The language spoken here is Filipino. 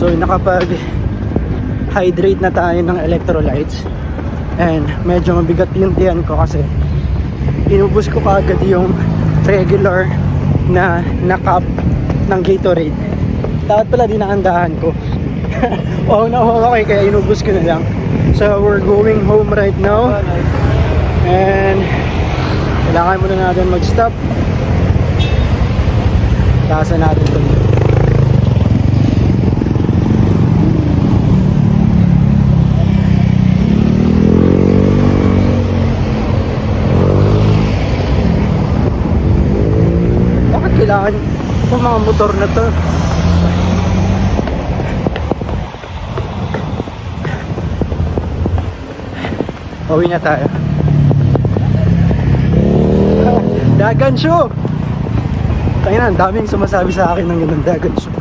So nakapag-hydrate na tayo ng electrolytes. And medyo mabigat yung tiyan ko kasi inubos ko kaagad yung regular na cup ng Gatorade. Dapat pala dinahandahan ko. Wow na okay, kaya inubos ko na lang. So we're going home right now. And kailangan muna natin mag-stop. Taasan natin ito. Bakit kailangan itong mga motor na to? Uwi na tayo. Dagan show! Tayo na, ang daming sumasabi sa akin ng ganun, Dagan show.